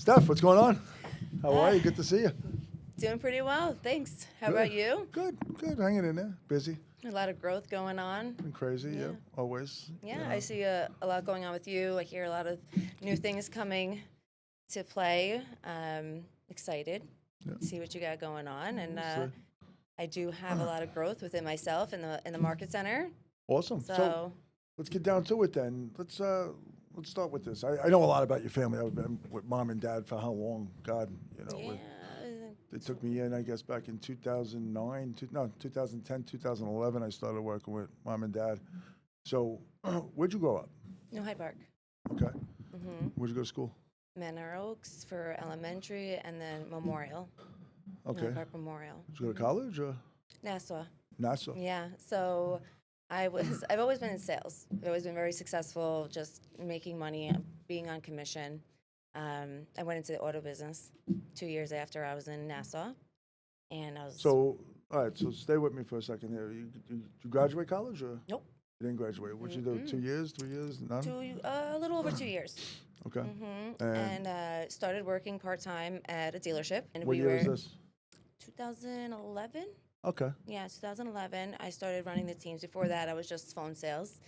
Steph, what's going on? How are you? Good to see you. Doing pretty well, thanks. How Good. about you? Good, hanging in there. Busy. A lot of growth going on. Been crazy, yeah, always. Yeah, you know. I see a lot going on with you. I hear a lot of new things coming to play. Excited to see what you got going on. And I do have a lot of growth within myself in the market center. Awesome. So let's get down to it then. Let's start with this. I know a lot about your family. I've been with mom and dad for how long? God, they took me in, I guess, back in 2009, 2010, 2011. I started working with mom and dad. So, where'd you grow up? New Hyde Park. Okay. Where'd you go to school? Manor Oaks for elementary, and then Memorial. Okay. New Hyde Park Memorial. Did you go to college or? Nassau. Nassau. Yeah. So I've always been in sales. I've always been very successful, just making money, being on commission. I went into the auto business 2 years after I was in Nassau, and I was. So, all right. So stay with me for a second here. You graduate college or? Nope. You didn't graduate. What'd you do? 2 years, 3 years, none? A little over 2 years. Okay. And started working part time at a dealership. And What year is this? 2011. Okay. Yeah, 2011. I started running the teams. Before that, I was just phone sales.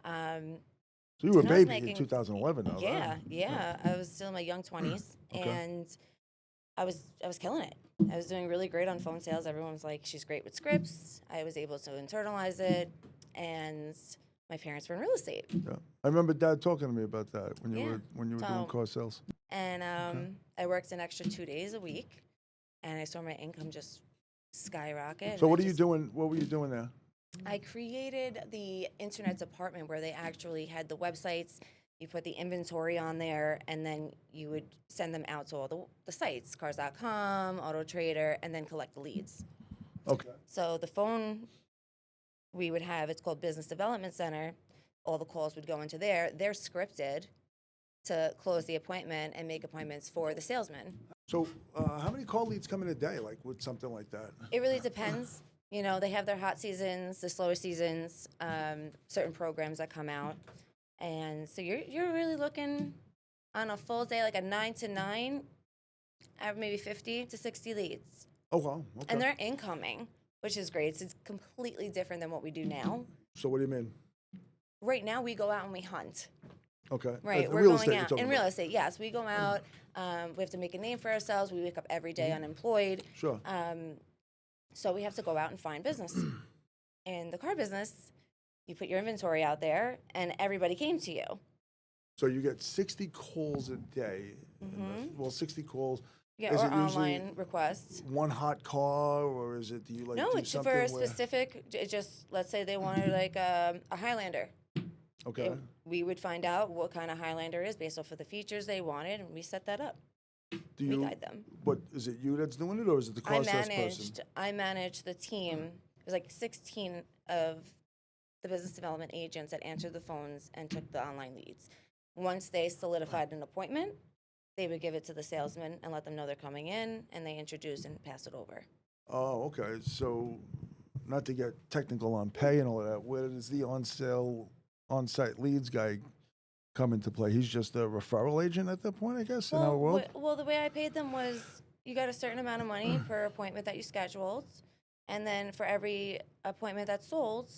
So you were a and I was baby in making- 2011, though, Yeah, right? yeah. I was still in my young 20s, Okay. and I was killing it. I was doing really great on phone sales. Everyone was like, "She's great with scripts." I was able to internalize it, and my parents were in real estate. Yeah. I remember Dad talking to me about that when you Yeah. were doing So- car sales. And I worked an extra 2 days a week, and I saw my income just skyrocket. So and what I are you just- doing? What were you doing there? I created the internet department where they actually had the websites. You put the inventory on there, and then you would send them out to all the sites, cars.com, Auto Trader, and then collect the leads. Okay. So the phone we would have, it's called Business Development Center. All the calls would go into there. They're scripted to close the appointment and make appointments for the salesman. So how many call leads come in a day, like with something like that? It really depends. You know, they have their hot seasons, the slower seasons, certain programs that come out. And so you're really looking on a full day, like a 9 to 9, I have maybe 50 to 60 leads. Oh, wow. Okay. And they're incoming, which is great. It's completely different than what we do now. So what do you mean? Right now, we go out and we hunt. Okay. Right, That's we're real going estate you're out. talking In about. real estate, yes. We go out. We have to make a name for ourselves. We wake up every day unemployed. Sure. So we have to go out and find business. In the car business, you put your inventory out there, and everybody came to you. So you get 60 calls a day. Well, 60 calls. Yeah, Is or it usually online requests. one hot car, or is it, do you like No, do it's something for a where- specific. Just let's say they wanted like a Highlander. Okay. We would find out what kind of Highlander is based off of the features they wanted, and we set that up. Do We you, guide them. but is it you that's doing it, or is it the car salesperson? I managed the team. It was like 16 of the business development agents that answered the phones and took the online leads. Once they solidified an appointment, they would give it to the salesman and let them know they're coming in, and they introduce and pass it over. Oh, okay. So, not to get technical on pay and all of that, where does the on-site leads guy come into play? He's just a referral agent at that point, I guess, in our world? Well, the way I paid them was you got a certain amount of money per appointment that you scheduled, and then for every appointment that's sold,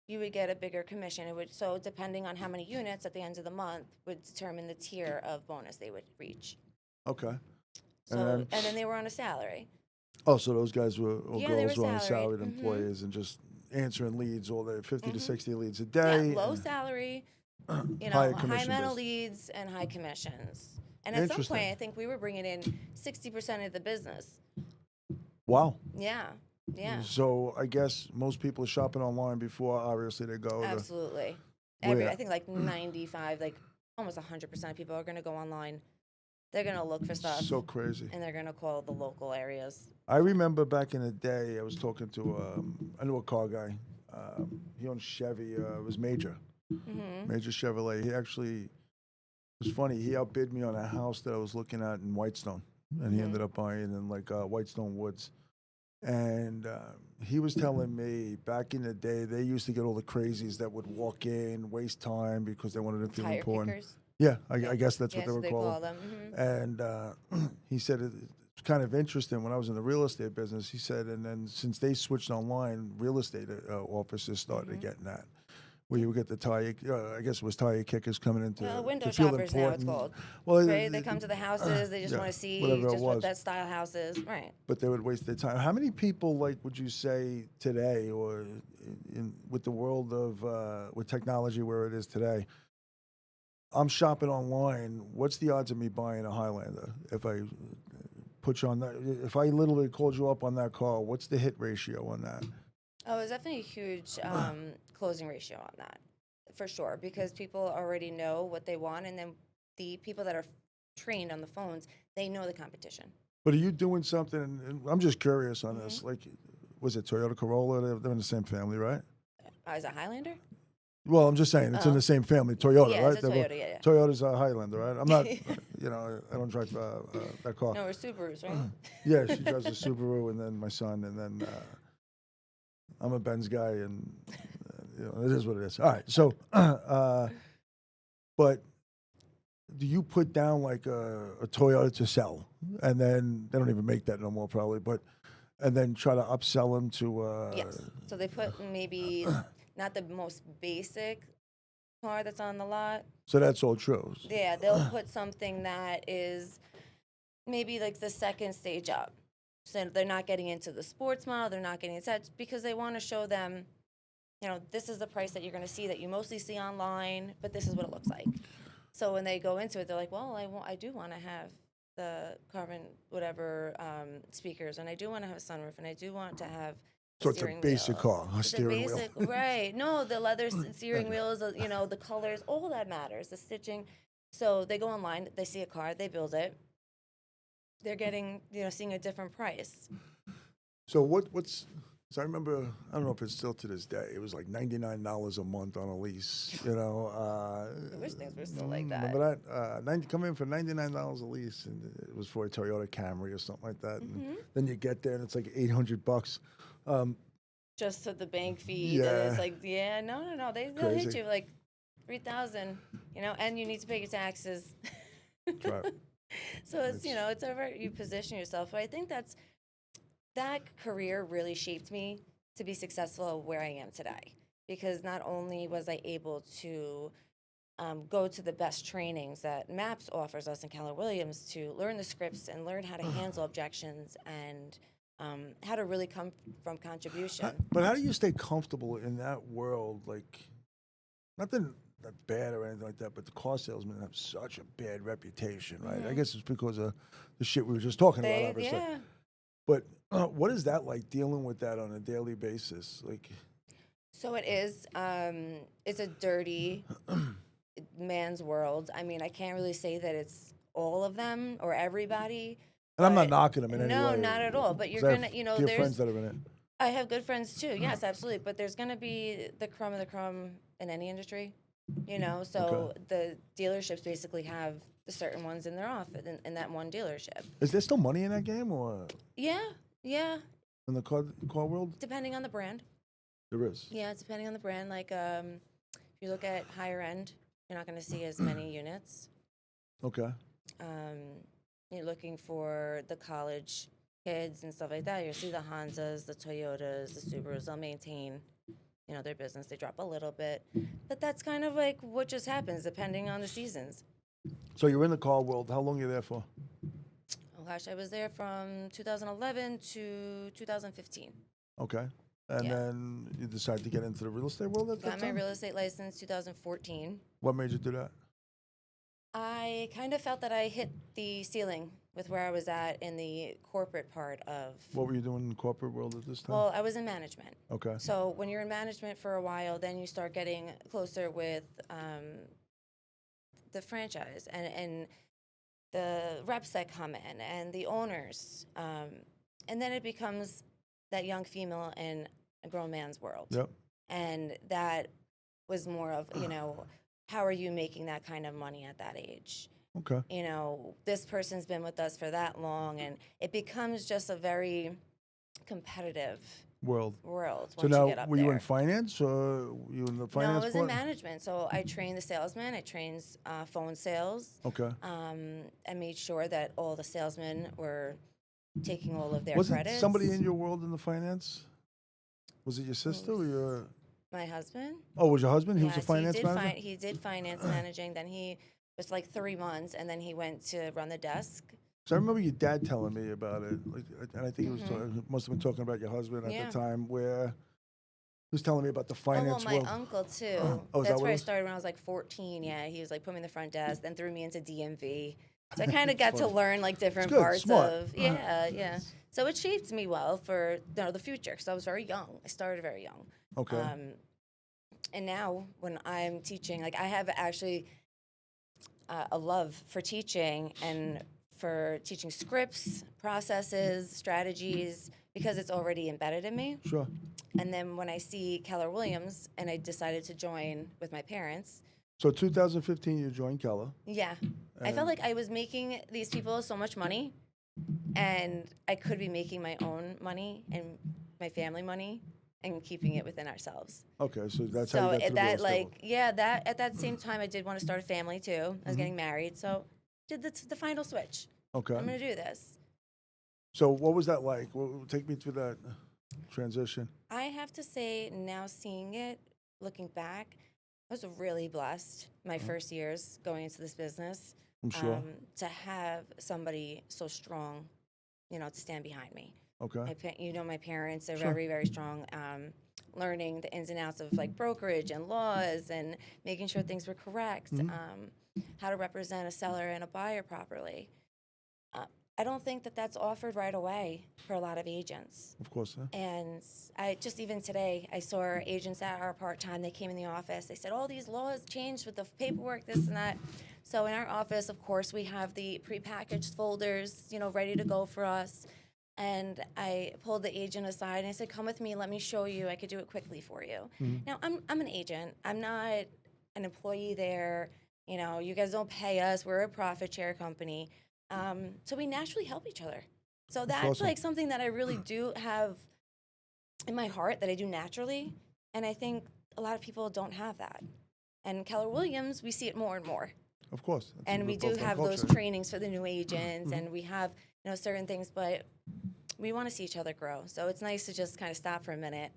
you would get a bigger commission. So depending on how many units at the end of the month would determine the tier of bonus they would reach. Okay. So and then they were on a salary. Oh, so those guys were, or Yeah, they girls were were on salaried. salaried employees and just answering leads all day, 50 to 60 leads a day. Yeah, low salary, Higher high commission amount of base. leads and high commissions. And at some Interesting. point, I think we were bringing in 60% of the business. Wow. Yeah, yeah, So I guess most people are shopping online before, obviously, they go to, absolutely. Where? I think like 95, like almost 100% of people are going to go online. They're going to look for stuff, so crazy. and they're going to call the local areas. I remember back in the day, I was talking to, I knew a car guy. He owned Chevy. It was Major Chevrolet. He actually, it was funny, he outbid me on a house that I was looking at in Whitestone. And he ended up buying in like Whitestone Woods. And he was telling me back in the day, they used to get all the crazies that would walk in, waste time because they wanted to feel Tire important. kickers. Yeah, I guess that's Yeah, what they so were they called. call them. And he said it's kind of interesting when I was in the real estate business. He said, and then since they switched online, real estate offices started getting that, where you would get the tire. I guess it was tire kickers coming in Well, to window feel shoppers now it's important. called. Well, Right? They come to the houses. They just yeah, want to see whatever it just what was. that style house is. Right. But they would waste their time. How many people, like, would you say today, or with the world of with technology where it is today? I'm shopping online. What's the odds of me buying a Highlander if I put you on that? If I literally called you up on that call, what's the hit ratio on that? Oh, it's definitely a huge closing ratio on that, for sure, because people already know what they want, and then the people that are trained on the phones, they know the competition. But are you doing something? And I'm just curious on this. Like, was it Toyota Corolla? They're in the same family, right? Is a Highlander? Well, I'm just saying it's in the same family. Toyota, Yeah, right? it's a Toyota, yeah. Toyota's a Highlander, right? I'm not, I don't drive that car. No, we're Subarus, right? Yeah, she drives a Subaru, and then my son, and then I'm a Benz guy, and it is what it is. All right, so, but do you put down like a Toyota to sell, and then they don't even make that no more probably, but and then try to upsell them to? Yes. So they put maybe not the most basic car that's on the lot. So that's all true. Yeah, they'll put something that is maybe like the second stage up. So they're not getting into the sports model, they're not getting into that because they want to show them, this is the price that you're going to see that you mostly see online, but this is what it looks like. So when they go into it, they're like, well, I do want to have the carbon whatever speakers, and I do want to have a sunroof, and I do want to have So it's a basic car, a steering wheel. Right. No, the leather steering wheels, the colors, all that matters, the stitching. So they go online, they see a car, they build it. They're getting, seeing a different price. So so I remember, I don't know if it's still to this day, it was like $99 a month on a lease, I wish things were still like that. Remember that? Come in for $99 a lease, and it was for a Toyota Camry or something like that. And then you get there, and it's like $800. Just to the bank fee. Yeah. And it's like, no. They'll hit you like $3,000, and you need to pay your taxes. Right. So it's over you position yourself. But I think that career really shaped me to be successful where I am today. Because not only was I able to go to the best trainings that MAPS offers us in Keller Williams to learn the scripts and learn how to handle objections and how to really come from contribution. But how do you stay comfortable in that world? Like, nothing that's bad or anything like that, but the car salesmen have such a bad reputation, right? I guess it's because of the shit we were just talking about, obviously. Yeah. But what is that like, dealing with that on a daily basis? Like, So it is. It's a dirty man's world. I mean, I can't really say that it's all of them or everybody. and I'm not knocking them in any way. No, not at all. But you're 'cause I gonna, have dear friends that are in it. I have good friends too. Yes, absolutely. But there's gonna be the crumb of the crumb in any industry, So the dealerships basically have the certain ones in their office in that one dealership. Is there still money in that game, or Yeah. in the car world? Depending on the brand. There is. Yeah, it's depending on the brand. Like, if you look at higher end, you're not going to see as many units. Okay. You're looking for the college kids and stuff like that. You'll see the Hondas, the Toyotas, the Subarus. They'll maintain, their business. They drop a little bit, but that's kind of like what just happens depending on the seasons. So you're in the car world. How long are you there for? Oh gosh, I was there from 2011 to 2015. Okay. And then you decide to get into the real estate world at that Got my time? real estate license 2014. What made you do that? I kind of felt that I hit the ceiling with where I was at in the corporate part of. What were you doing in the corporate world at this time? Well, I was in management. Okay. So when you're in management for a while, then you start getting closer with the franchise and the reps that come in and the owners. And then it becomes that young female in a grown man's world. Yep. And that was more of, how are you making that kind of money at that age? Okay. This person's been with us for that long, and it becomes just a very competitive world So once now, you get up were there. you in finance or you in the No, finance I was in part? management. So I trained the salesman. I trained phone sales. Okay. I made sure that all the salesmen were taking all of their Was it credits. somebody in your world in the finance? Was it your sister or Who's your? My husband? Oh, was your husband? He was a Yes, finance manager. he did finance managing. Then he was like 3 months, and then he went to run the desk. So I remember your dad telling me about it, like, and I think he was must have been talking about your husband at Yeah. the time, where he was telling me about the Oh, well, finance my world. uncle too. Oh, is that That's what where it I was? started when I was like 14. Yeah, he was like put me in the front desk, then threw me into DMV. So I kind of got to funny. learn like different good, parts smart. of yeah. So it shaped me well for the future because I was very young. I started very young. Okay. And now when I'm teaching, like I have actually a love for teaching and for teaching scripts, processes, strategies, because it's already embedded in me. Sure. And then when I see Keller Williams and I decided to join with my parents, So 2015, you joined Keller. yeah, I felt like I was making these people so much money and I could be making my own money and my family money and keeping it within ourselves. Okay, so that's So how you got to the real that estate world. that at that same time I did want to start a family too. I was getting married, so did the final switch. Okay. I'm gonna do this. So what was that like? Take me through that transition. I have to say now seeing it, looking back, I was really blessed my first years going into this business. I'm sure. To have somebody so strong, to stand behind me. Okay. My parents are Sure. very, very strong. Learning the ins and outs of like brokerage and laws and making sure things were correct. How to represent a seller and a buyer properly. I don't think that that's offered right away for a lot of agents. Of course. And I just even today, I saw agents that are part-time, they came in the office, they said, all these laws changed with the paperwork, this and that. So in our office, of course, we have the prepackaged folders, ready to go for us. And I pulled the agent aside and I said, come with me, let me show you, I could do it quickly for you. Now, I'm an agent, I'm not an employee there, you guys don't pay us, we're a profit share company. So we naturally help each other. So that's awesome. like something that I really do have in my heart that I do naturally. And I think a lot of people don't have that. And Keller Williams, we see it more and more. Of course. That's And we do both our have those culture. trainings for the new agents and we have, certain things, but we want to see each other grow. So it's nice to just kind of stop for a minute,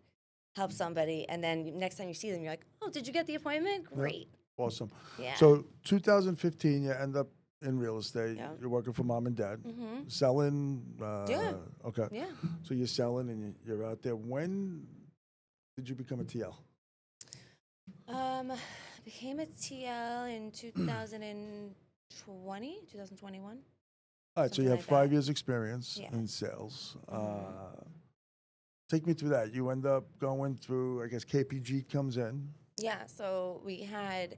help somebody, and then next time you see them, you're like, oh, did you get the appointment? Great. Awesome. Yeah. So 2015, you end up in real estate. Yeah. You're working for mom and dad, selling. Yeah. Okay. Yeah. So you're selling and you're out there. When did you become a TL? I became a TL in 2021. All right. So you Something have like 5 that. years experience Yeah. in sales. Take me through that. You end up going through, I guess KPG comes in. Yeah, so we had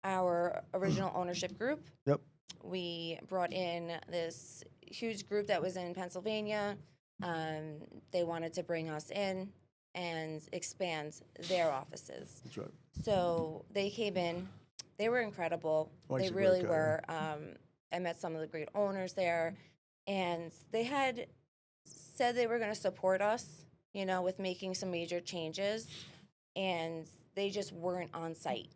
our original ownership group. Yep. We brought in this huge group that was in Pennsylvania. They wanted to bring us in and expand their offices. That's right. So they came in. They were incredible. Mike's They a great really guy, were. I met some of the great owners there, and they had said they were going to support us, with making some major changes, and they just weren't on site.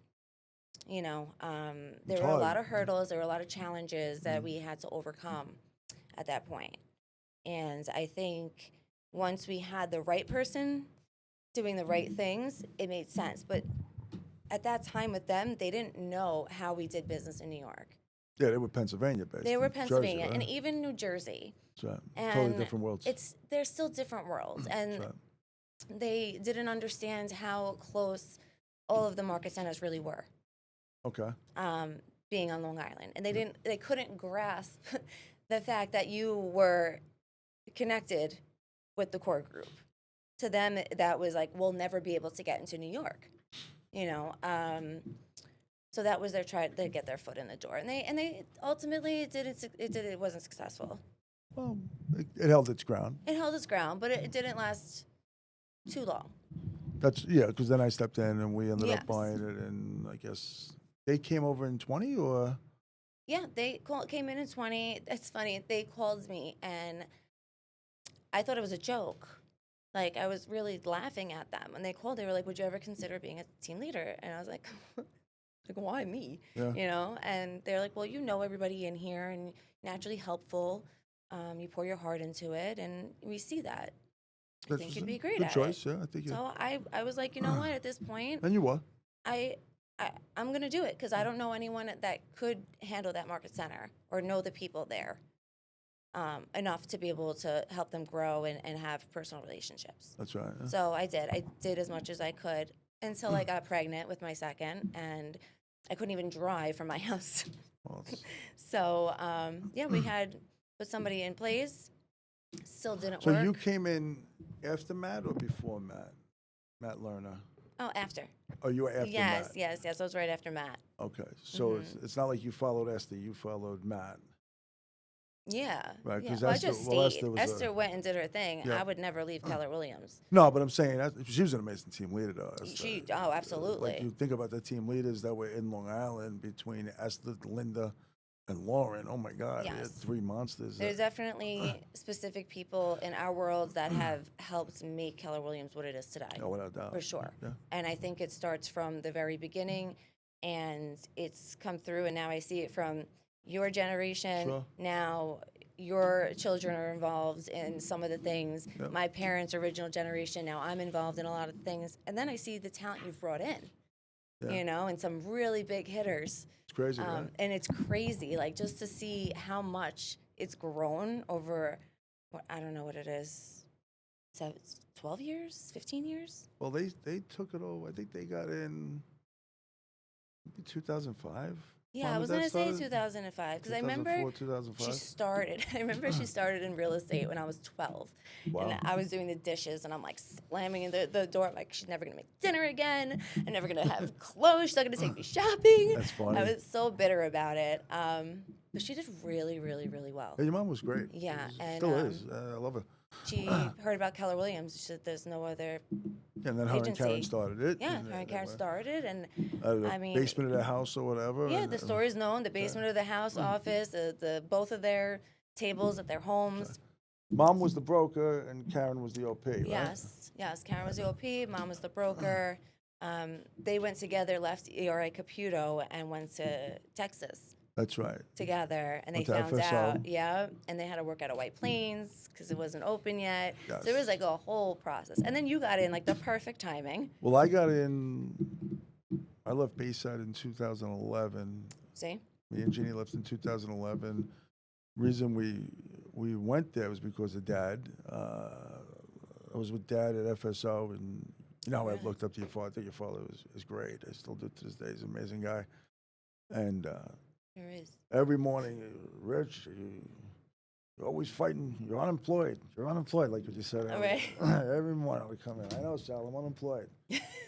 There were a lot of hurdles, there were a lot of challenges that we had to overcome at that point. And I think once we had the right person doing the right things, it made sense. But at that time with them, they didn't know how we did business in New York. Yeah, they were Pennsylvania based. They were Jersey, Pennsylvania right? and even New Jersey. That's right. And Totally different worlds. they're still different worlds. And That's right. they didn't understand how close all of the market centers really were. Okay. Being on Long Island, and they couldn't grasp the fact that you were connected with the core group. To them, that was like, we'll never be able to get into New York, So that was their try to get their foot in the door, and they ultimately it wasn't successful. Well, it held its ground. It held its ground, but it didn't last too long. Because then I stepped in and we ended Yes. up buying it, and I guess they came over in 20 or. Yeah, they came in 20. It's funny. They called me, and I thought it was a joke. Like, I was really laughing at them. When they called, they were like, would you ever consider being a team leader? And I was like, like, why me? Yeah. You know? And they're like, well, you know everybody in here and naturally helpful. You pour your heart into it, and we see that. I think you'd be great good at choice. it. Yeah, I think. So I was like, you know what? At this point, And you were. I'm going to do it because I don't know anyone that could handle that market center or know the people there enough to be able to help them grow and have personal relationships. That's right. Yeah. So I did as much as I could until I got pregnant with my second, and I couldn't even drive from my house. Well, So yeah, we had put somebody in place. Still didn't so work. you came in after Matt or before Matt? Matt Lerner. Oh, after. Oh, you were after Yes, Matt. yes. I was right after Matt. Okay, so it's not like you followed Esther. You followed Matt. Yeah. Right, Yeah. 'cause Well, I Esther- just well, stayed. Esther was Esther went and did her thing. Yeah. I would never leave Keller Williams. No, but I'm saying she was an amazing team leader, though. Esther. Absolutely. Like you think about the team leaders that were in Long Island between Esther, Linda, and Lauren. Oh my God, we had Yes. 3 monsters. There's definitely specific people in our world that have helped make Keller Williams what it is today. Oh, without doubt. For sure. Yeah. And I think it starts from the very beginning, and it's come through, and now I see it from your generation. Sure. Now your children are involved in some of the things. Yep. My parents' original generation, now I'm involved in a lot of things. And then I see the talent you've brought in, Yeah. you know, and some really big hitters. It's crazy, right? And it's crazy, like, just to see how much it's grown over, I don't know what it is, 12 years, 15 years? Well, they took it over. I think they got in maybe 2005. Yeah, I was going to say 2005, because I remember 2005. she started, she started in real estate when I was 12. Wow. And I was doing the dishes, and I'm like slamming in the door. I'm like, she's never going to make dinner again. I'm never going to have clothes. She's not going to take me shopping. That's funny. I was so bitter about it. But she did really, really, really well. Yeah, your mom was great. Yeah, and Still is. I love her. she heard about Keller Williams. She said there's no other. Yeah, and then her and Karen agency. started it. Yeah, her and Karen started, and The I mean, basement of the house or whatever. yeah, and- the story's known. The basement of the house, office, the both of their tables at their homes. Mom was the broker and Karen was the OP, right? Yes. Karen was the OP. Mom was the broker. They went together, left ERA Caputo, and went to Texas That's right. together, and they Went to found FSO. out, yeah, and they had to work out of White Plains because it wasn't open yet. Yes. So it was like a whole process, and then you got in like the perfect timing. Well, I got in, I left Bayside in 2011. See, Me and Jeannie left in 2011. Reason we went there was because of Dad. I was with Dad at FSO, and you know, I looked up to your father. I think your father is great. I still do to this day. He's an amazing guy. And there is. every morning, Rich, you're always fighting. You're unemployed. You're unemployed, like what you said. All right. Every morning we come in. I know, Sal. I'm unemployed.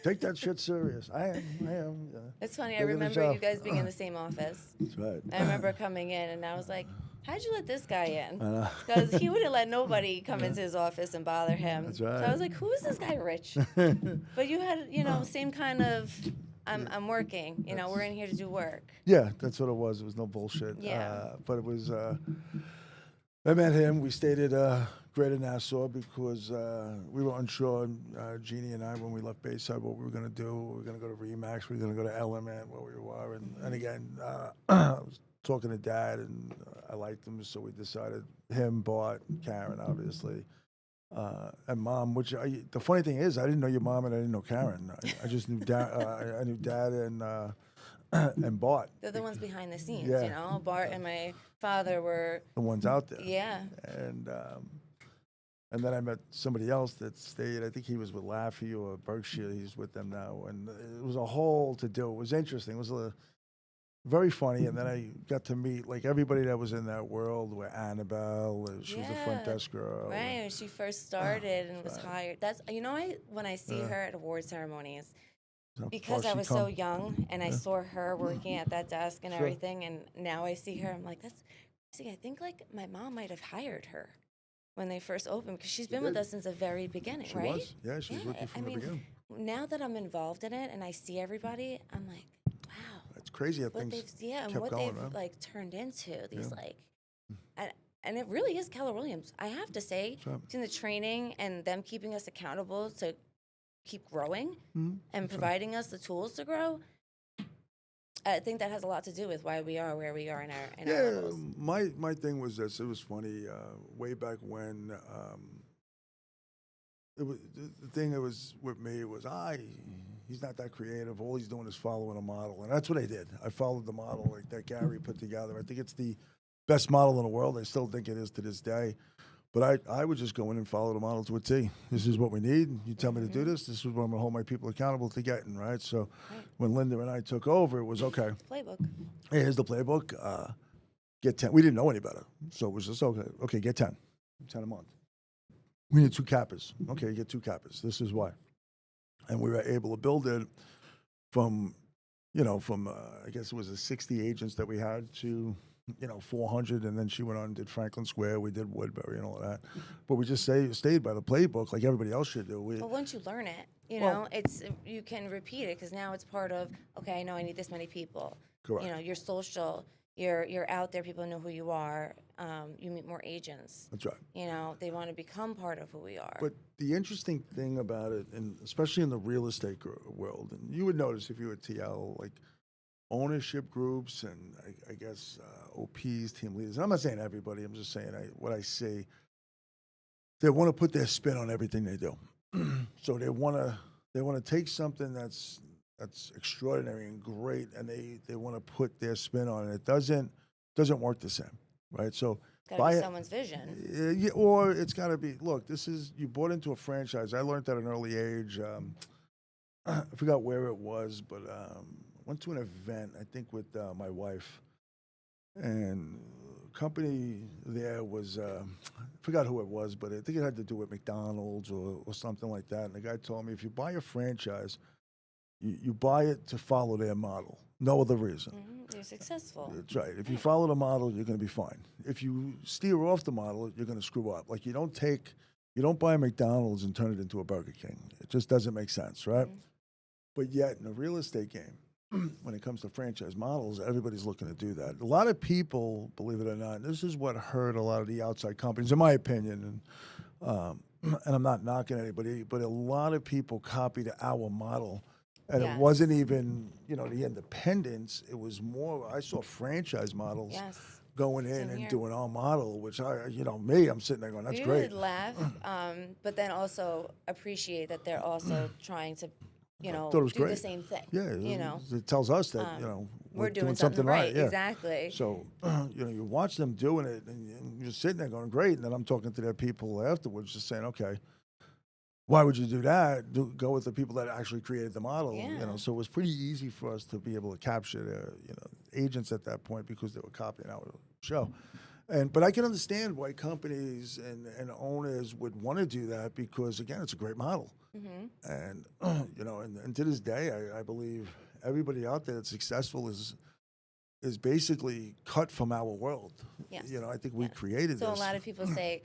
Take that shit serious. I am. Yeah. It's funny. I Look at the remember you job. guys being in the same office. That's right. I remember coming in, and I was like, how'd you let this guy in? know. Because he wouldn't let nobody come into his office and bother him. That's So I right. was like, who is this guy, Rich? But you had, same kind of, I'm working. We're in here to do work. Yeah, that's what it was. It was no bullshit. Yeah. But it was, I met him. We stayed at Greater Nassau because we were unsure, Jeannie and I, when we left Bayside, what we were going to do. We were going to go to Remax. We were going to go to Element, where we were. And again, I was talking to Dad, and I liked him, so we decided him, Bart, Karen, obviously. And Mom, which the funny thing is, I didn't know your mom and I didn't know Karen. I just knew Dad. I knew Dad and Bart. They're the ones behind the scenes, Yeah. Bart and my father were, The ones out there. yeah. And then I met somebody else that stayed. I think he was with Laffey or Berkshire. He's with them now, and it was a whole to do. It was interesting. It was very funny. And then I got to meet like everybody that was in that world. Where Annabelle, she was a front Yeah. desk girl. Right, when she first started and was right. hired. That's, when I see her at award ceremonies, How because far I she was come. so young and I saw her working at that desk and Sure. everything, and now I see her, I'm like, I think like my mom might have hired her when they first opened, because she's been with did. us since the very beginning, She right? was. Yeah, she was with you from the beginning. Now that I'm involved in it and I see everybody, I'm like, wow. It's crazy how What things they've, and kept what going, they've right? like turned into these Yeah. like, and and it really is Keller Williams. I have to say, right. between the training and them keeping us accountable to keep growing Mhm. and providing us the tools to grow, I think that has a lot to do with why we are where we are in our Yeah, levels. my thing was this. It was funny. Way back when, it was the thing that was with me was he's not that creative. All he's doing is following a model, and that's what I did. I followed the model like that Gary put together. I think it's the best model in the world. I still think it is to this day. But I would just go in and follow the model to a T. This is what we need. You tell me to do this. This is what I'm going to hold my people accountable to getting, right? So when Linda and I took over, it was, okay, Playbook. hey, here's the playbook. Get 10. We didn't know any better. So it was just, okay, get 10. 10 a month. We need 2 cappers. Okay, you get 2 cappers. This is why. And we were able to build it from, I guess it was the 60 agents that we had to, 400, and then she went on and did Franklin Square. We did Woodbury and all that. But we just stayed by the playbook like everybody else should do. But once you learn it, you can repeat it because now it's part of, okay, I know I need this many people. Correct. You're social, you're out there, people know who you are, you meet more agents. That's right. They want to become part of who we are. But the interesting thing about it, and especially in the real estate world, and you would notice if you were at TL, like ownership groups and I guess OPs, team leaders. And I'm not saying everybody. I'm just saying what I see. They want to put their spin on everything they do. So they want to take something that's extraordinary and great, and they want to put their spin on it. It doesn't work the same, right? So It's got to be someone's vision. Yeah, or it's got to be. Look, you bought into a franchise. I learned at an early age. I forgot where it was, but went to an event, I think, with my wife, and company there was, I forgot who it was, but I think it had to do with McDonald's or something like that. And the guy told me, if you buy a franchise, you buy it to follow their model, no other reason. You're successful. That's right. If you follow the model, you're going to be fine. If you steer off the model, you're going to screw up. Like you don't buy a McDonald's and turn it into a Burger King. It just doesn't make sense, right? But yet in the real estate game, when it comes to franchise models, everybody's looking to do that. A lot of people, believe it or not, this is what hurt a lot of the outside companies, in my opinion, and I'm not knocking anybody, but a lot of people copied our model, and it wasn't even, the independence. It was more, I saw franchise models going in and doing our model, which I'm sitting there going, that's great. We would laugh, but then also appreciate that they're also trying to thought it was do great. the same thing. Yeah, it tells us that we're doing something right. Yeah. Exactly. So you watch them doing it, and you're sitting there going, great. And then I'm talking to their people afterwards, just saying, okay, why would you do that? Go with the people that actually created the model. Yeah. So it was pretty easy for us to be able to capture the agents at that point because they were copying our show. But I can understand why companies and owners would want to do that because, again, it's a great model. And, and to this day, I believe everybody out there that's successful is basically cut from our world. Yes. I think we created this. So a lot of people say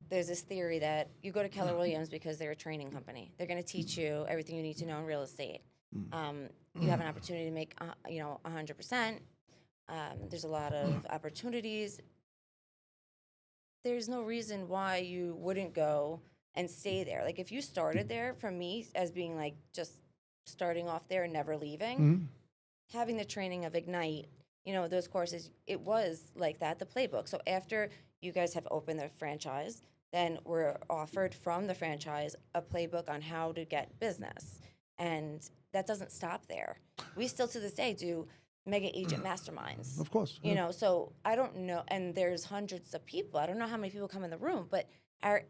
there's this theory that you go to Keller Williams because they're a training company. They're going to teach you everything you need to know in real estate. You have an opportunity to make, 100%. There's a lot of opportunities. There's no reason why you wouldn't go and stay there. Like if you started there, for me, as being like just starting off there and never leaving, having the training of Ignite, those courses, it was like that, the playbook. So after you guys have opened the franchise, then we're offered from the franchise a playbook on how to get business. And that doesn't stop there. We still to this day do mega agent masterminds. Of course. So I don't know, and there's hundreds of people. I don't know how many people come in the room, but our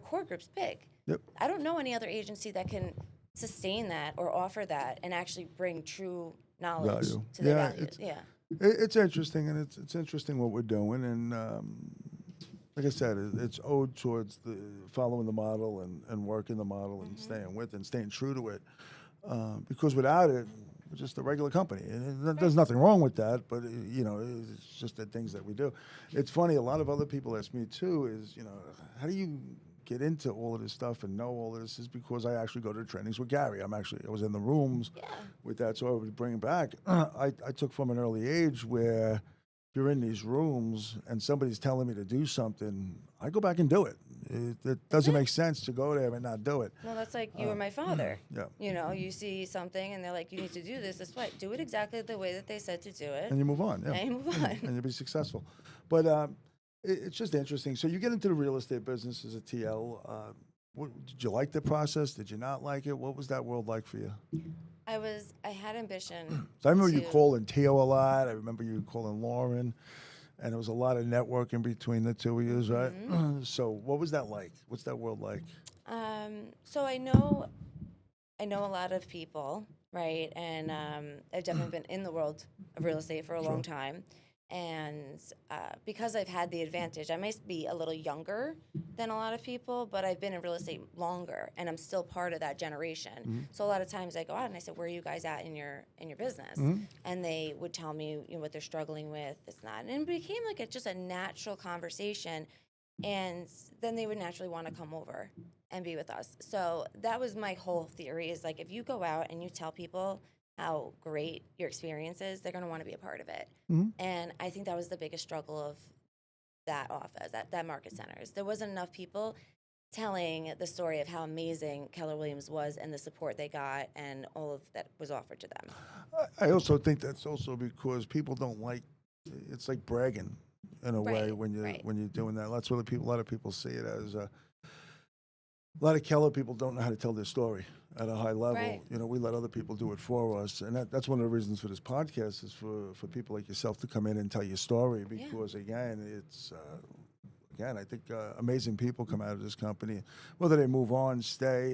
core group's big. Yep. I don't know any other agency that can sustain that or offer that and actually bring true knowledge to their value. It's interesting, and it's interesting what we're doing, and like I said, it's owed towards the following the model and working the model and staying with and staying true to it, because without it, we're just a regular company, and there's nothing wrong with that, but it's just the things that we do. It's funny, a lot of other people ask me too, is how do you get into all of this stuff and know all of this? Is because I actually go to trainings with Gary. I was in the rooms with that, so I would bring it back. I took from an early age where you're in these rooms and somebody's telling me to do something, I go back and do it. It doesn't make sense to go there and not do it. Well, that's like you or my father. Yeah. You know, you see something and they're like, you need to do this way. Do it exactly the way that they said to do it. And you move on. Yeah. And you move on. And you'll be successful. But it's just interesting. So you get into the real estate business as a TL. Did you like the process? Did you not like it? What was that world like for you? I had ambition. So I remember you calling Tio a lot. I remember you calling Lauren. And there was a lot of networking between the two of you, right? So what was that like? What's that world like? So I know a lot of people, right? And I've definitely been in the world of real estate for a long time. And because I've had the advantage, I might be a little younger than a lot of people, but I've been in real estate longer, and I'm still part of that generation. So a lot of times I go out and I say, "Where are you guys at in your business?" And they would tell me, what they're struggling with, this and that, and it became like just a natural conversation. And then they would naturally want to come over and be with us. So that was my whole theory: is like, if you go out and you tell people how great your experience is, they're going to want to be a part of it. And I think that was the biggest struggle of that office, that market centers. There wasn't enough people telling the story of how amazing Keller Williams was and the support they got and all of that was offered to them. I also think that's also because people don't like, it's like bragging in a way when you're doing that. That's what a lot of people see it as. A lot of Keller people don't know how to tell their story at a high level. We let other people do it for us. And that's one of the reasons for this podcast is for people like yourself to come in and tell your story because, again, it's, I think amazing people come out of this company. Whether they move on, stay,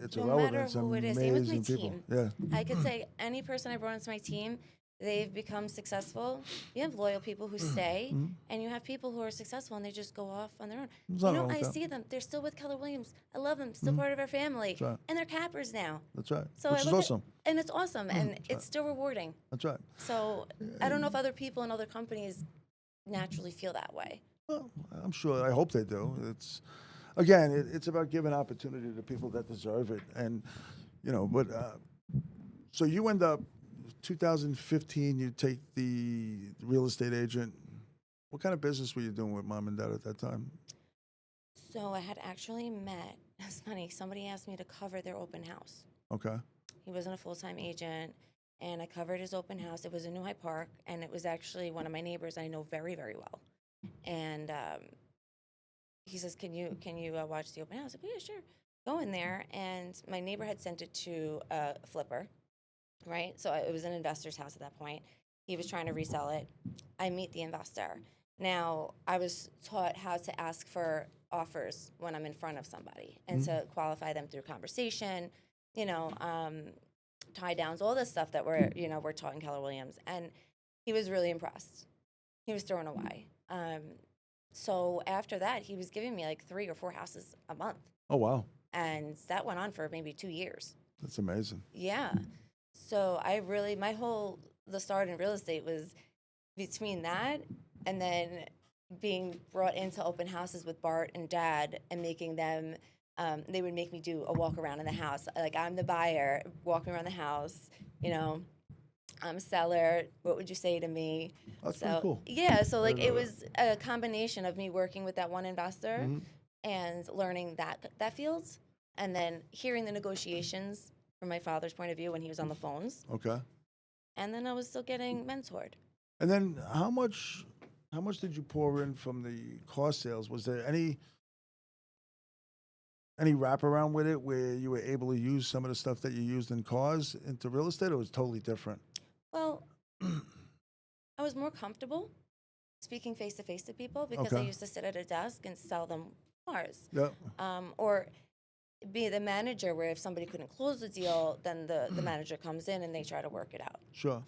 it's irrelevant. No matter who it is, same with my team. Yeah. I could say any person I brought into my team, they've become successful. You have loyal people who stay, and you have people who are successful and they just go off on their own. I see them. They're still with Keller Williams. I love them. Still part of our family. Right. And they're cappers now. That's right. So Which is awesome. And it's awesome, and it's still rewarding. That's right. So I don't know if other people in other companies naturally feel that way. Well, I'm sure. I hope they do. It's about giving opportunity to people that deserve it. And, so you end up, 2015, you take the real estate agent. What kind of business were you doing with mom and dad at that time? So I had actually met, it's funny, somebody asked me to cover their open house. Okay. He wasn't a full-time agent, and I covered his open house. It was in New Hyde Park, and it was actually one of my neighbors I know very, very well. And he says, can you watch the open house? I said, yeah, sure. Go in there, and my neighbor had sent it to a flipper. Right? So it was an investor's house at that point. He was trying to resell it. I meet the investor. Now, I was taught how to ask for offers when I'm in front of somebody and to qualify them through conversation, tie downs, all this stuff that we're taught in Keller Williams. And he was really impressed. He was thrown away. So after that, he was giving me like 3 or 4 houses a month. Oh, wow. And that went on for maybe 2 years. That's amazing. Yeah. So the start in real estate was between that and then being brought into open houses with Bart and Dad and making them, they would make me do a walk around in the house. Like, I'm the buyer, walking around the house, I'm a seller, what would you say to me? That's pretty cool. Yeah, so it was a combination of me working with that one investor and learning that field and then hearing the negotiations from my father's point of view when he was on the phones. Okay. And then I was still getting mentored. And then how much did you pour in from the car sales? Was there any wraparound with it where you were able to use some of the stuff that you used in cars into real estate, or was it totally different? Well, I was more comfortable speaking face-to-face to people because I used to sit at a desk and sell them cars. Yeah. Or be the manager where if somebody couldn't close the deal, then the manager comes in and they try to work it out. Sure.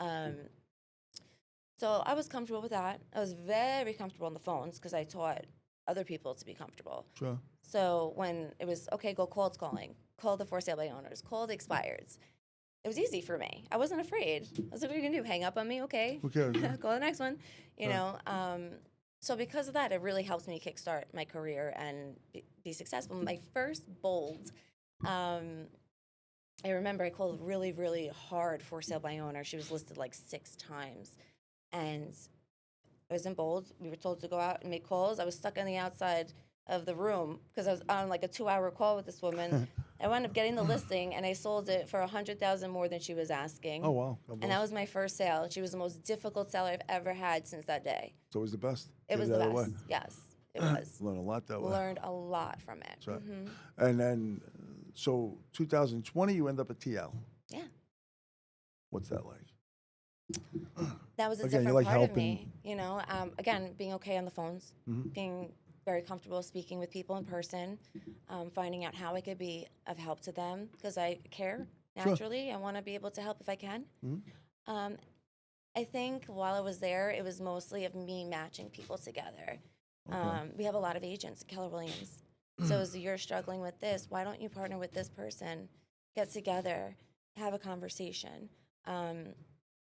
So I was comfortable with that. I was very comfortable on the phones because I taught other people to be comfortable. Sure. So when it was, okay, go cold calling, call the for sale by owners, call the expireds, it was easy for me. I wasn't afraid. I was like, what are you going to do? Hang up on me? Okay. Okay. Call the next one. So because of that, it really helps me kickstart my career and be successful. My first bold, I remember I called really, really hard for sale by owner. She was listed like 6 times. And I was in bold. We were told to go out and make calls. I was stuck on the outside of the room because I was on like a 2-hour call with this woman. I wound up getting the listing, and I sold it for $100,000 more than she was asking. Oh, wow. And that was my first sale. And she was the most difficult seller I've ever had since that day. It's always the best. It was Get the out of best. way. Yes, it was. Learn a lot that way. Learned a lot from it. That's right. And then, so 2020, you end up at TL. Yeah. What's that like? That was a Again, you different like part of helping. me. You know, again, being okay on the phones, being very comfortable speaking with people in person, finding out how I could be of help to them because I care naturally. I want to be able to help if I can. I think while I was there, it was mostly of me matching people together. We have a lot of agents at Keller Williams. So as you're struggling with this, why don't you partner with this person, get together, have a conversation?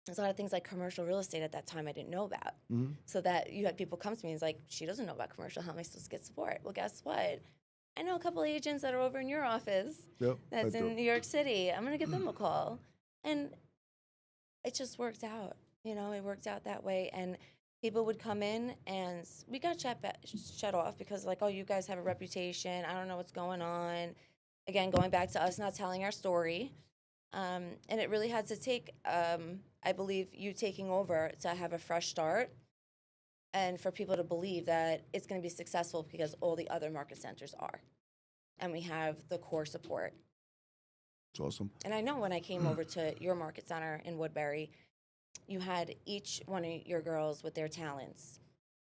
There's a lot of things like commercial real estate at that time I didn't know about. So that you had people come to me and it's like, she doesn't know about commercial. How am I supposed to get support? Well, guess what? I know a couple of agents that are over in your office that's in New York City. I'm going to give them a call. And it just worked out. You know, it worked out that way. And people would come in and we got shut off because like, oh, you guys have a reputation. I don't know what's going on. Again, going back to us not telling our story. And it really had to take, I believe, you taking over to have a fresh start and for people to believe that it's going to be successful because all the other market centers are. And we have the core support. It's awesome. And I know when I came over to your market center in Woodbury, you had each one of your girls with their talents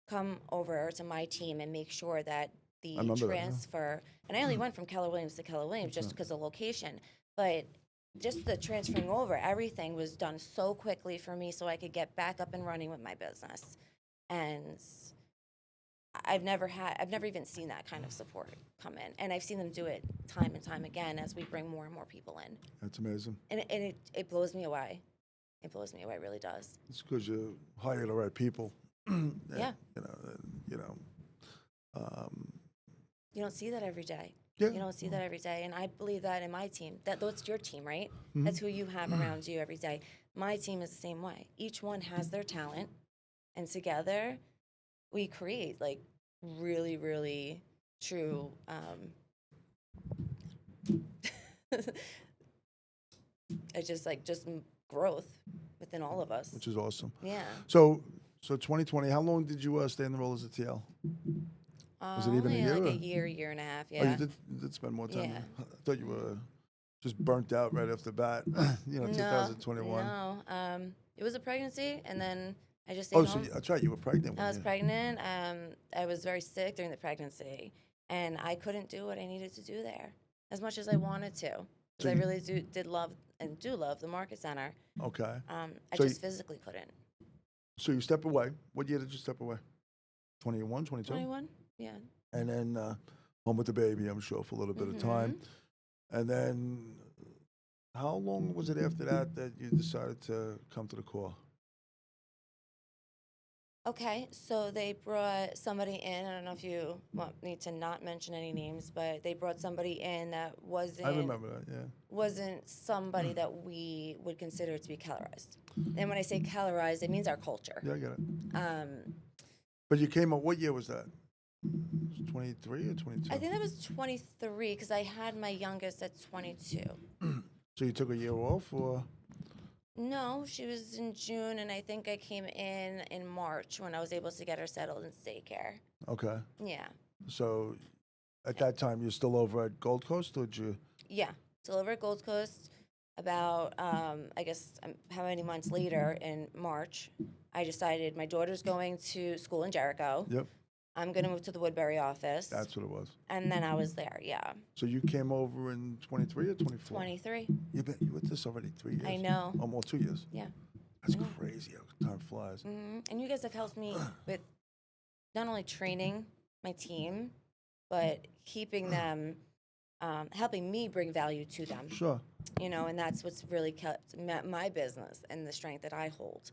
come over to my team and make sure that the transfer, and I only went from Keller Williams to Keller Williams just because of location, but just the transferring over, everything was done so quickly for me so I could get back up and running with my business. And I've never even seen that kind of support come in. And I've seen them do it time and time again as we bring more and more people in. That's amazing. And it blows me away. It blows me away, it really does. It's because you hire the right people. Yeah. You don't see that every day. Yeah. You don't see that every day. And I believe that in my team. That's your team, right? That's who you have around you every day. My team is the same way. Each one has their talent. And together, we create, like, really, really true it's just growth within all of us. Which is awesome. Yeah. So 2020, how long did you stay in the role as a TL? Was it even a year? Like a year and a half, yeah. Oh, you did spend more time. Yeah. I thought you were just burnt out right off the bat, 2021. No, it was a pregnancy, and then I just stayed home. So that's right, you were pregnant. I was pregnant. I was very sick during the pregnancy, and I couldn't do what I needed to do there as much as I wanted to. Because I really did love and do love the market center. Okay. I just physically couldn't. So you step away. What year did you step away? 21, 22? 21, yeah. And then home with the baby, I'm sure, for a little bit of time. And then how long was it after that you decided to come to the core? Okay, so they brought somebody in. I don't know if you want me to not mention any names, but they brought somebody in that wasn't. I remember that, yeah. Wasn't somebody that we would consider to be Kellerized. And when I say Kellerized, it means our culture. Yeah, I get it. But you came up. What year was that? 23 or 22? I think that was 23 because I had my youngest at 22. So you took a year off, or? No, she was in June, and I think I came in March when I was able to get her settled in daycare. Okay. Yeah. So at that time, you're still over at Gold Coast, or did you? Yeah, still over at Gold Coast. About, I guess, how many months later in March, I decided my daughter's going to school in Jericho. Yep. I'm going to move to the Woodbury office. That's what it was. And then I was there, yeah. So you came over in 23 or 24? 23. You with this already 3 years? I know. Almost 2 years? Yeah. That's crazy how time flies. And you guys have helped me with not only training my team, but keeping them, helping me bring value to them. Sure. You know, and that's what's really kept my business and the strength that I hold.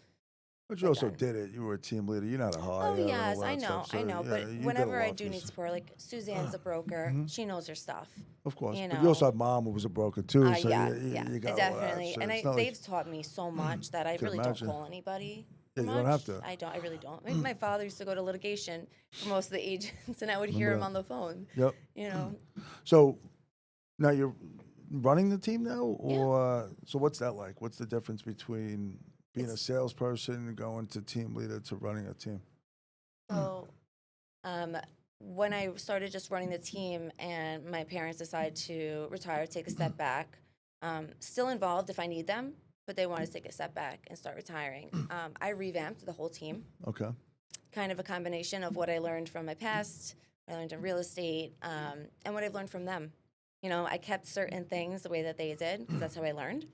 But you also did it. You were a team leader. You're not a hire. Oh, yes, I know, Stuff, so, I know. yeah, But whenever I do need support, like Suzanne's a broker, she knows her stuff. Of course. You But know. you also have mom who was a broker, too. So Yeah, you got definitely. all that. So and it's not they've taught me so much that I really imagine. don't call anybody Yeah, you don't have to. I don't. I really don't. I mean, my father used to go to litigation for most of the agents, and I would hear Remember him that. on the phone. Yep. You know. So now you're running the team now, Yeah. or so what's that like? What's the difference between being a salesperson and going to team leader to running a team? So, when I started just running the team, and my parents decided to retire, take a step back, still involved if I need them, but they wanted to take a step back and start retiring. I revamped the whole team, Okay. kind of a combination of what I learned from my past, what I learned in real estate, and what I've learned from them. You know, I kept certain things the way that they did, 'cause that's how I learned,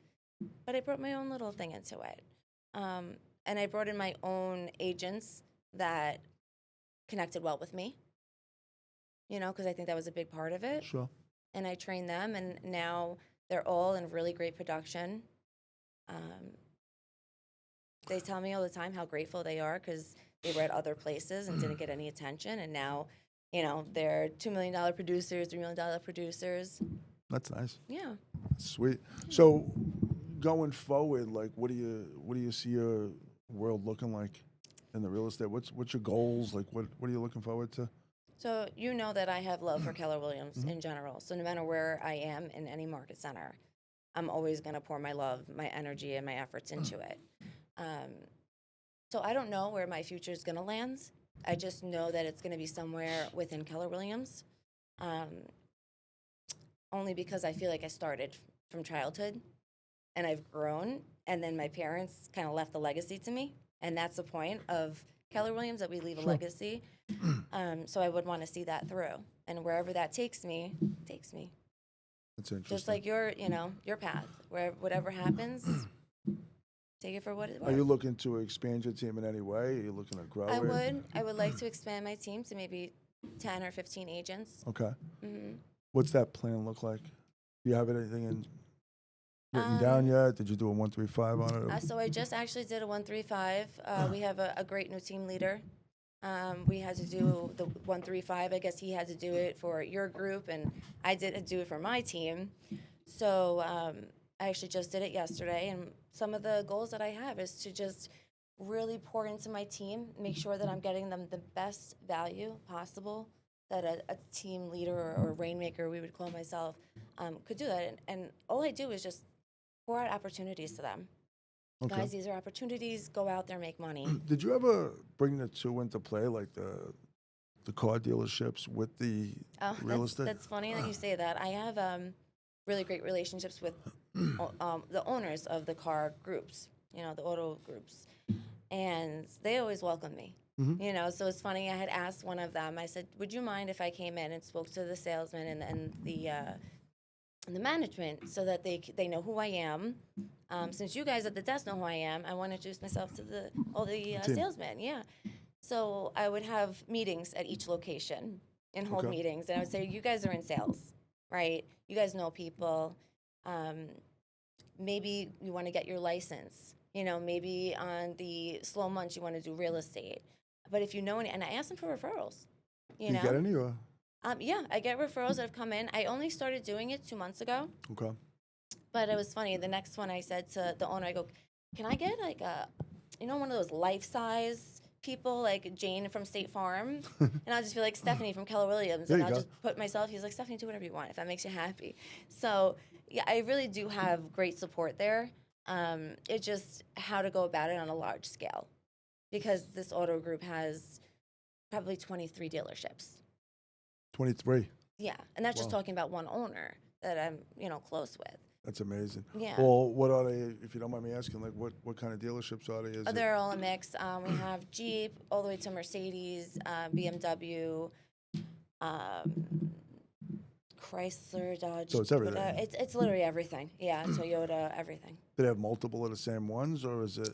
but I brought my own little thing into it. And I brought in my own agents that connected well with me, you know, because I think that was a big part of it. Sure. And I trained them, and now they're all in really great production. They tell me all the time how grateful they are because they were at other places and didn't get any attention, and now, you know, they're $2 million producers, $3 million producers. That's nice. Yeah. Sweet. So going forward, like, what do you see your world looking like in the real estate? What's your goals? Like, what are you looking forward to? So you know that I have love for Keller Williams in general. So no matter where I am in any market center, I'm always going to pour my love, my energy, and my efforts into it. So I don't know where my future is going to land. I just know that it's going to be somewhere within Keller Williams. Only because I feel like I started from childhood and I've grown, and then my parents kind of left a legacy to me. And that's the point of Keller Williams, that we leave a legacy. So I would want to see that through. And wherever that takes me, takes me. That's interesting. Just like your path, where whatever happens, take it for what it was. Are you looking to expand your team in any way? Are you looking to grow it? I would like to expand my team to maybe 10 or 15 agents. Okay. Mm-hmm. What's that plan look like? Do you have anything written down yet? Did you do a 135 on it? So I just actually did a 135. We have a great new team leader. We had to do the 135. I guess he had to do it for your group, and I didn't do it for my team. So I actually just did it yesterday, and some of the goals that I have is to just really pour into my team, make sure that I'm getting them the best value possible that a team leader or rainmaker, we would call myself, could do that. And all I do is just pour out opportunities to them. Okay. Guys, these are opportunities. Go out there, make money. Did you ever bring the two into play, like the car dealerships with the real estate? That's funny that you say that. I have really great relationships with the owners of the car groups, you know, the auto groups, and they always welcome me. You know, so it's funny. I had asked one of them. I said, "Would you mind if I came in and spoke to the salesman and the management so that they know who I am? Since you guys at the desk know who I am, I want to introduce myself to all the salesmen." Yeah. So I would have meetings at each location and hold meetings, and I would say, "You guys are in sales, right? You guys know people. Maybe you want to get your license. You know, maybe on the slow months you want to do real estate. But if you know any," and I asked them for referrals. You know, get any or? Yeah, I get referrals that have come in. I only started doing it 2 months ago. Okay. But it was funny. The next one, I said to the owner, I go, "Can I get like one of those life-size people like Jane from State Farm?" And I'll just be like Stephanie from Keller Williams, and I'll just put myself. He's like, "Stephanie, do whatever you want if that makes you happy." So yeah, I really do have great support there. It's just how to go about it on a large scale, because this auto group has probably 23 dealerships. 23. Yeah, and that's just talking about one owner that I'm, close with. That's amazing. Yeah. Well, what are they, if you don't mind me asking, like what kind of dealerships are they? They're all a mix. We have Jeep all the way to Mercedes, BMW, Chrysler, Dodge. So it's everything. It's literally everything. Yeah, Toyota, everything. Do they have multiple of the same ones, or is it?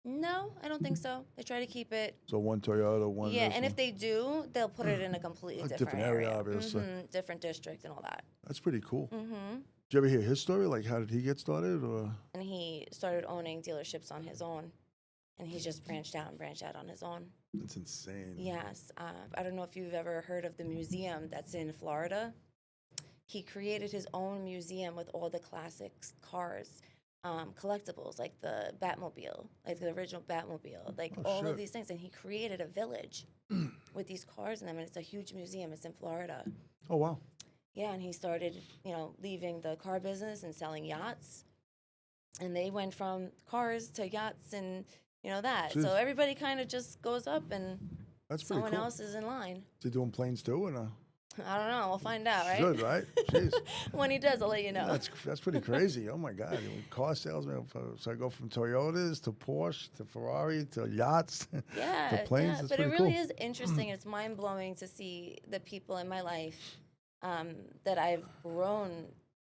No, I don't think so. They try to keep it. So one Toyota, one. Yeah, and if they do, they'll put it in a completely different area, obviously. Different district and all that. That's pretty cool. Did you ever hear his story? Like, how did he get started, or? And he started owning dealerships on his own, and he just branched out on his own. That's insane. Yes, I don't know if you've ever heard of the museum that's in Florida. He created his own museum with all the classic cars. collectibles, like the Batmobile, like the original Batmobile, like Oh, all shit. of these things. And he created a village with these cars in them, and it's a huge museum. It's in Florida. Oh, wow. Yeah, and he started, leaving the car business and selling yachts. And they went from cars to yachts and, that. Jeez. So everybody kind of just goes up and That's pretty someone cool. else is in line. Is he doing planes too, or no? I don't know. We'll find out, right? Should, right? Jeez. When he does, I'll let you know. That's pretty crazy. Oh my God! Car salesman. So I go from Toyotas to Porsche to Ferrari to yachts Yeah, to planes. yeah. That's But it pretty really cool. is interesting. It's mind blowing to see the people in my life that I've grown,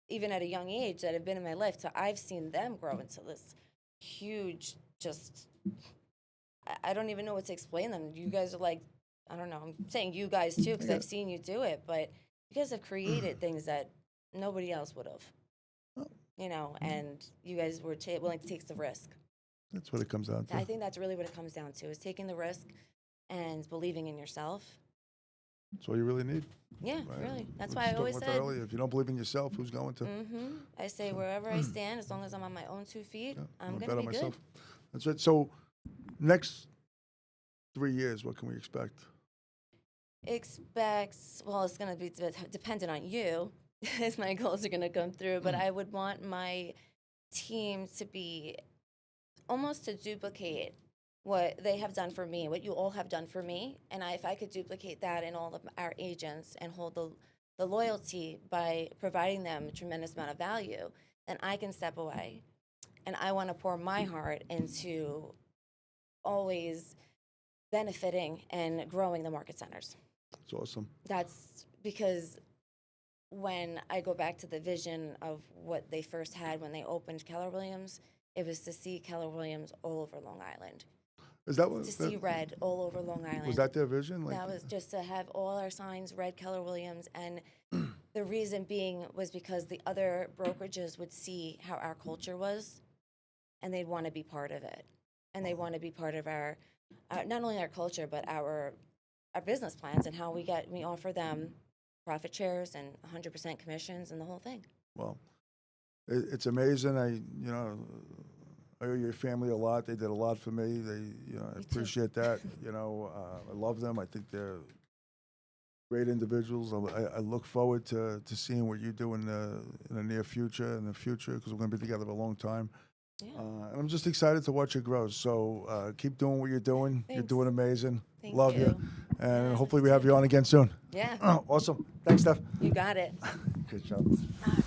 even at a young age, that have been in my life. So I've seen them grow into this huge, just I don't even know what to explain them. You guys are like, I don't know. I'm saying you guys too because I've seen you do it, but you guys have created things that nobody else would have. And you guys were willing to take the risk. That's what it comes down to. I think that's really what it comes down to, is taking the risk and believing in yourself. That's all you really need. Yeah, Right? really. That's We why just I talked always about that said, earlier. If you don't believe in yourself, who's going to? I say wherever I stand, as long as I'm on my own 2 feet, Yeah, I'm gonna going bet to on be myself. good. That's right. So, next 3 years, what can we expect? Well, it's going to be dependent on you as my goals are going to come through, but I would want my team to be almost to duplicate what they have done for me, what you all have done for me. And if I could duplicate that in all of our agents and hold the loyalty by providing them a tremendous amount of value, then I can step away. And I want to pour my heart into always benefiting and growing the market centers. It's awesome. That's because when I go back to the vision of what they first had when they opened Keller Williams, it was to see Keller Williams all over Long Island. Is that what? To see red all over Long Island. Was that their vision? That was just to have all our signs red Keller Williams. And the reason being was because the other brokerages would see how our culture was, and they'd want to be part of it. And they want to be part of our not only our culture, but our business plans and how we offer them profit shares and 100% commissions and the whole thing. Well, it's amazing. I owe your family a lot. They did a lot for me. I appreciate that. I love them. I think they're great individuals. I look forward to seeing what you do in the near future, because we're going to be together a long time. Yeah. And I'm just excited to watch you grow. So keep doing what you're doing. Thanks. You're doing amazing. Thank Love you. you. And Yeah, hopefully we have you on again soon. Yeah, Awesome. Thanks, Steph. you got it. Good job. All right.